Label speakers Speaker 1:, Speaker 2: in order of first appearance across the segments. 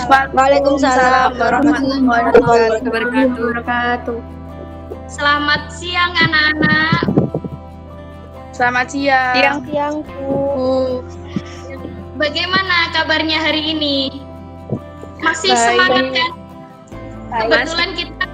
Speaker 1: Waalaikumsalam warahmatullahi
Speaker 2: wabarakatuh.
Speaker 3: Selamat siang anak-anak.
Speaker 1: Selamat siang.
Speaker 2: Siang-siangku.
Speaker 3: Bagaimana kabarnya hari ini? Masih
Speaker 1: Baik.
Speaker 3: semangat kan? Kebetulan kita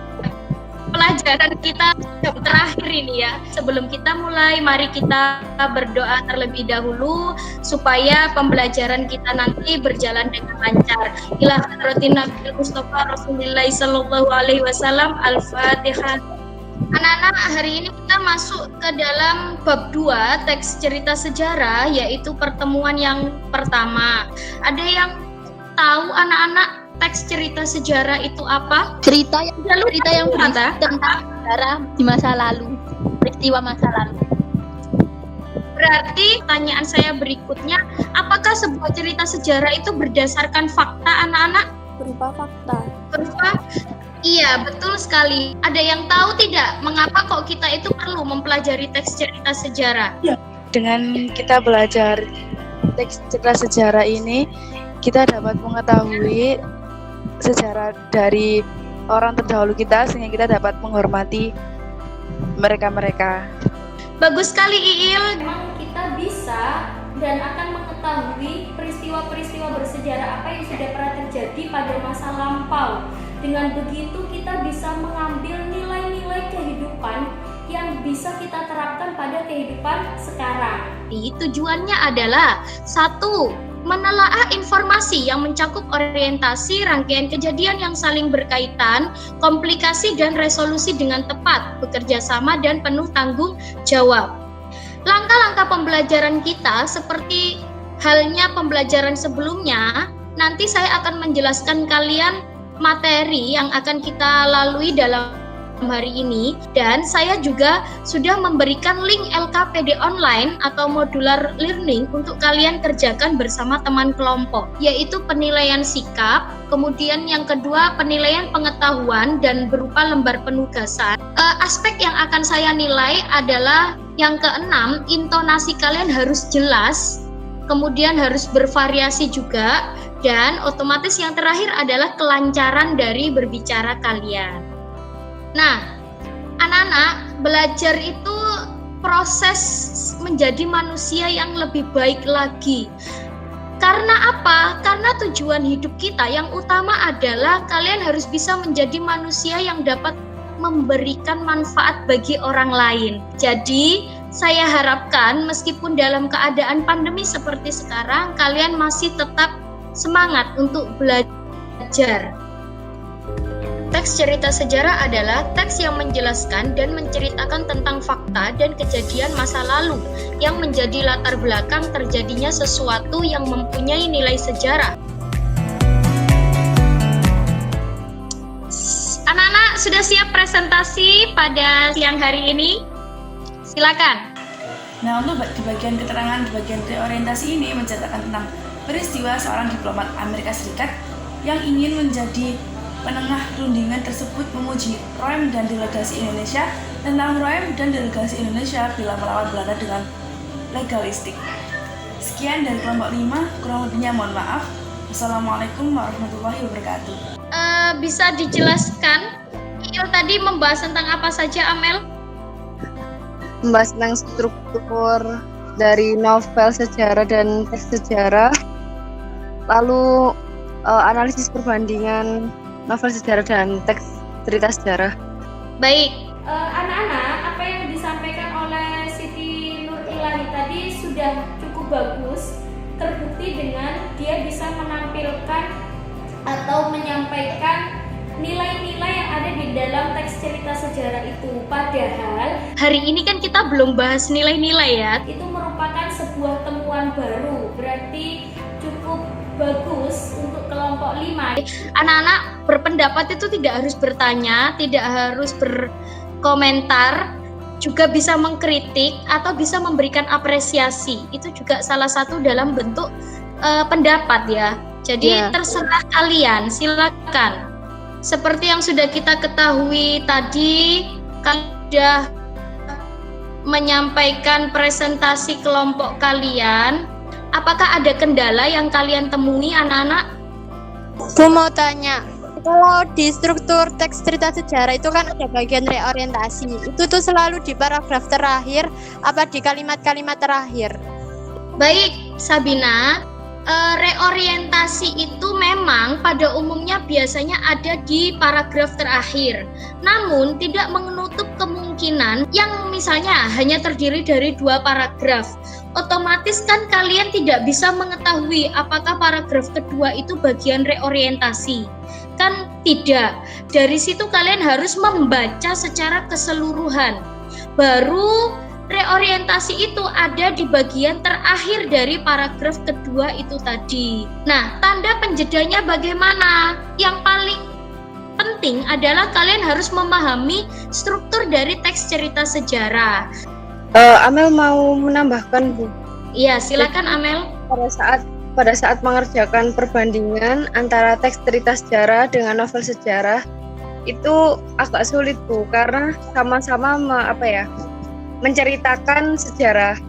Speaker 3: pelajaran kita jam terakhir ini ya. Sebelum kita mulai, mari kita berdoa terlebih dahulu supaya pembelajaran kita nanti berjalan dengan lancar. Ila hadratin Nabi Mustafa Rasulullah sallallahu alaihi wasallam. Al-Fatihah. Anak-anak, hari ini kita masuk ke dalam bab 2 teks cerita sejarah, yaitu pertemuan yang pertama. Ada yang tahu anak-anak teks cerita sejarah itu apa?
Speaker 2: Cerita yang berisi tentang sejarah di masa lalu, peristiwa masa lalu.
Speaker 3: Berarti pertanyaan saya berikutnya, apakah sebuah cerita sejarah itu berdasarkan fakta anak-anak?
Speaker 4: Berupa fakta.
Speaker 3: Iya, betul sekali. Ada yang tahu tidak mengapa kok kita itu perlu mempelajari teks cerita sejarah?
Speaker 1: Dengan kita belajar teks cerita sejarah ini, kita dapat mengetahui sejarah dari orang terdahulu kita sehingga kita dapat menghormati mereka-mereka.
Speaker 3: Bagus sekali, Iil.
Speaker 5: Memang kita bisa dan akan mengetahui peristiwa-peristiwa bersejarah apa yang sudah pernah terjadi pada masa lampau. Dengan begitu kita bisa mengambil nilai-nilai kehidupan yang bisa kita terapkan pada kehidupan sekarang.
Speaker 3: Tujuannya adalah 1. Menelaah informasi yang mencakup orientasi, rangkaian kejadian yang saling berkaitan, komplikasi dan resolusi dengan tepat, bekerja sama dan penuh tanggung jawab. Langkah-langkah pembelajaran kita seperti halnya pembelajaran sebelumnya, nanti saya akan menjelaskan kalian materi yang akan kita lalui dalam hari ini, dan saya juga sudah memberikan link LKPD online atau modular learning untuk kalian kerjakan bersama teman kelompok, yaitu penilaian sikap, kemudian yang kedua penilaian pengetahuan dan berupa lembar penugasan. Aspek yang akan saya nilai adalah yang keenam, intonasi kalian harus jelas, kemudian harus bervariasi juga, dan otomatis yang terakhir adalah kelancaran dari berbicara kalian. Nah, anak-anak, belajar itu proses menjadi manusia yang lebih baik lagi. Karena apa? Karena tujuan hidup kita yang utama adalah kalian harus bisa menjadi manusia yang dapat memberikan manfaat bagi orang lain. Jadi, saya harapkan meskipun dalam keadaan pandemi seperti sekarang, kalian masih tetap semangat untuk belajar. Teks cerita sejarah adalah teks yang menjelaskan dan menceritakan tentang fakta dan kejadian masa lalu yang menjadi latar belakang terjadinya sesuatu yang mempunyai nilai sejarah. Anak-anak sudah siap presentasi pada siang hari ini? Silakan.
Speaker 6: Nah, untuk di bagian keterangan, di bagian orientasi ini menceritakan tentang peristiwa seorang diplomat Amerika Serikat yang ingin menjadi penengah rundingan tersebut memuji Rome dan delegasi Indonesia tentang Rome dan delegasi Indonesia bila melawan Belanda dengan legalistik. Sekian dari kelompok 5, kurang lebihnya mohon maaf. Wassalamualaikum warahmatullahi wabarakatuh.
Speaker 3: Bisa dijelaskan, Il tadi membahas tentang apa saja, Amel?
Speaker 4: Membahas tentang struktur dari novel sejarah dan teks sejarah, lalu analisis perbandingan novel sejarah dan teks cerita sejarah.
Speaker 3: Baik.
Speaker 5: Anak-anak, apa yang disampaikan oleh Siti Nur Ilahi tadi sudah cukup bagus, terbukti dengan dia bisa menampilkan atau menyampaikan nilai-nilai yang ada di dalam teks cerita sejarah itu. Padahal
Speaker 3: hari ini kan kita belum bahas nilai-nilai ya.
Speaker 5: itu merupakan sebuah temuan baru, berarti cukup bagus untuk kelompok 5.
Speaker 3: Anak-anak berpendapat itu tidak harus bertanya, tidak harus berkomentar, juga bisa mengkritik atau bisa memberikan apresiasi. Itu juga salah satu dalam bentuk pendapat ya. Jadi terserah kalian, silakan. Seperti yang sudah kita ketahui tadi, kalian sudah menyampaikan presentasi kelompok kalian. Apakah ada kendala yang kalian temui, anak-anak?
Speaker 7: Bu mau tanya, kalau di struktur teks cerita sejarah itu kan ada bagian reorientasi. Itu tuh selalu di paragraf terakhir apa di kalimat-kalimat terakhir?
Speaker 3: Baik, Sabina, reorientasi itu memang pada umumnya biasanya ada di paragraf terakhir. Namun tidak menutup kemungkinan yang misalnya hanya terdiri dari 2 paragraf. Otomatis kan kalian tidak bisa mengetahui apakah paragraf kedua itu bagian reorientasi. Kan tidak. Dari situ kalian harus membaca secara keseluruhan. Baru reorientasi itu ada di bagian terakhir dari paragraf kedua itu tadi. Nah, tanda penjedanya bagaimana? Yang paling penting adalah kalian harus memahami struktur dari teks cerita sejarah.
Speaker 4: Amel mau menambahkan, Bu.
Speaker 3: Iya, silakan Amel.
Speaker 4: Pada saat mengerjakan perbandingan antara teks cerita sejarah dengan novel sejarah itu agak sulit, Bu, karena sama-sama menceritakan sejarah.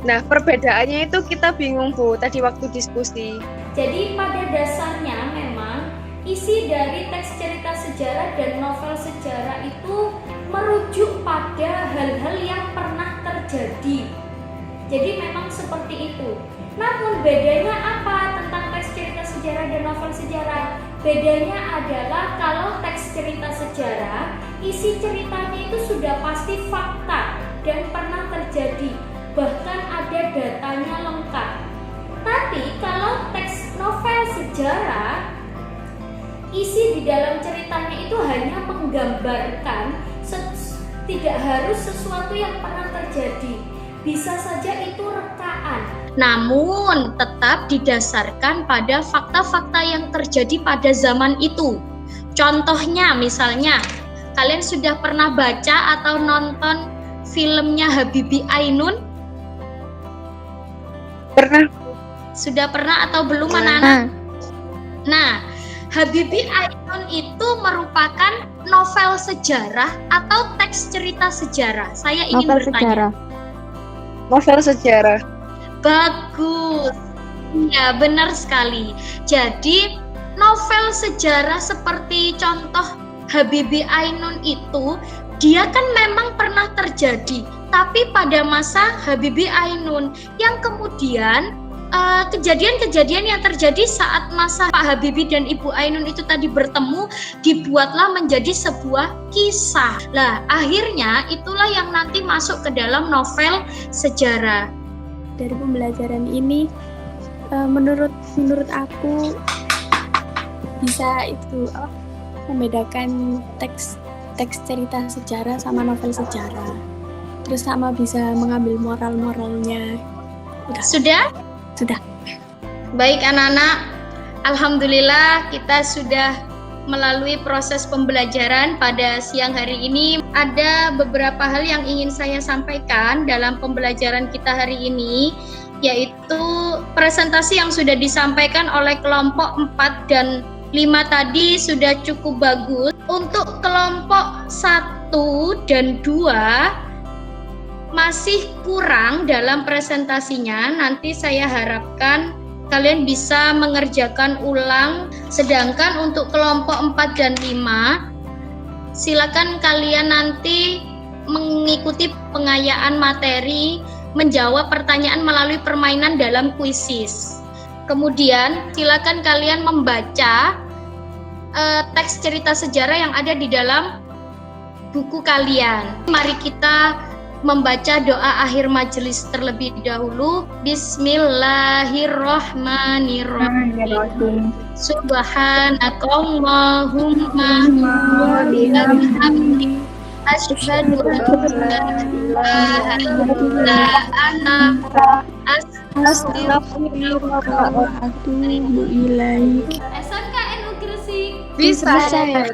Speaker 4: Nah, perbedaannya itu kita bingung, Bu, tadi waktu diskusi.
Speaker 5: Jadi pada dasarnya memang isi dari teks cerita sejarah dan novel sejarah itu merujuk pada hal-hal yang pernah terjadi. Jadi memang seperti itu. Namun bedanya apa tentang teks cerita sejarah dan novel sejarah? Bedanya adalah kalau teks cerita sejarah, isi ceritanya itu sudah pasti fakta dan pernah terjadi, bahkan ada datanya lengkap. Tapi kalau teks novel sejarah, isi di dalam ceritanya itu hanya menggambarkan, tidak harus sesuatu yang pernah terjadi, bisa saja itu rekaan.
Speaker 3: Namun tetap didasarkan pada fakta-fakta yang terjadi pada zaman itu. Contohnya misalnya, kalian sudah pernah baca atau nonton filmnya Habibie Ainun?
Speaker 4: Pernah.
Speaker 3: Sudah pernah atau belum, anak-anak? Nah, Habibie Ainun itu merupakan novel sejarah atau teks cerita sejarah? Saya ingin bertanya.
Speaker 4: Novel sejarah.
Speaker 3: Bagus. Ya, benar sekali. Jadi, novel sejarah seperti contoh Habibie Ainun itu, dia kan memang pernah terjadi, tapi pada masa Habibie Ainun, yang kemudian kejadian-kejadian yang terjadi saat masa Pak Habibie dan Ibu Ainun itu tadi bertemu dibuatlah menjadi sebuah kisah. Lah, akhirnya itulah yang nanti masuk ke dalam novel sejarah.
Speaker 8: Dari pembelajaran ini, menurut aku bisa itu membedakan teks cerita sejarah sama novel sejarah. Terus sama bisa mengambil moral-moralnya.
Speaker 3: Sudah?
Speaker 8: Sudah.
Speaker 3: Baik anak-anak, alhamdulillah kita sudah melalui proses pembelajaran pada siang hari ini. Ada beberapa hal yang ingin saya sampaikan dalam pembelajaran kita hari ini, yaitu presentasi yang sudah disampaikan oleh kelompok 4 dan 5 tadi sudah cukup bagus. Untuk kelompok 1 dan 2 masih kurang dalam presentasinya. Nanti saya harapkan kalian bisa mengerjakan ulang. Sedangkan untuk kelompok 4 dan 5, silakan kalian nanti mengikuti pengayaan materi, menjawab pertanyaan melalui permainan dalam kuisis. Kemudian silakan kalian membaca teks cerita sejarah yang ada di dalam buku kalian. Mari kita membaca doa akhir majelis terlebih dahulu. Bismillahirrahmanirrahim. Subhanakallahumma wa bihamdika asyhadu an la ilaha illa anta astaghfiruka wa atubu ilaik.
Speaker 5: SMKNU Gresik.
Speaker 4: Bisa ya.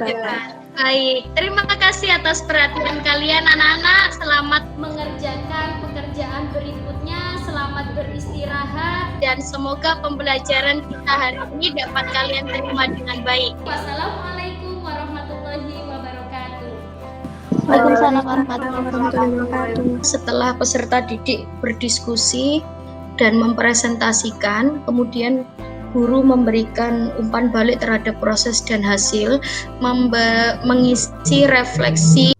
Speaker 3: Baik, terima kasih atas perhatian kalian anak-anak. Selamat
Speaker 5: Mengerjakan pekerjaan berikutnya, selamat beristirahat.
Speaker 3: dan semoga pembelajaran kita hari ini dapat kalian terima dengan baik.
Speaker 5: Wassalamualaikum warahmatullahi wabarakatuh.
Speaker 7: Waalaikumsalam warahmatullahi wabarakatuh.
Speaker 3: Setelah peserta didik berdiskusi dan mempresentasikan, kemudian guru memberikan umpan balik terhadap proses dan hasil, mengisi refleksi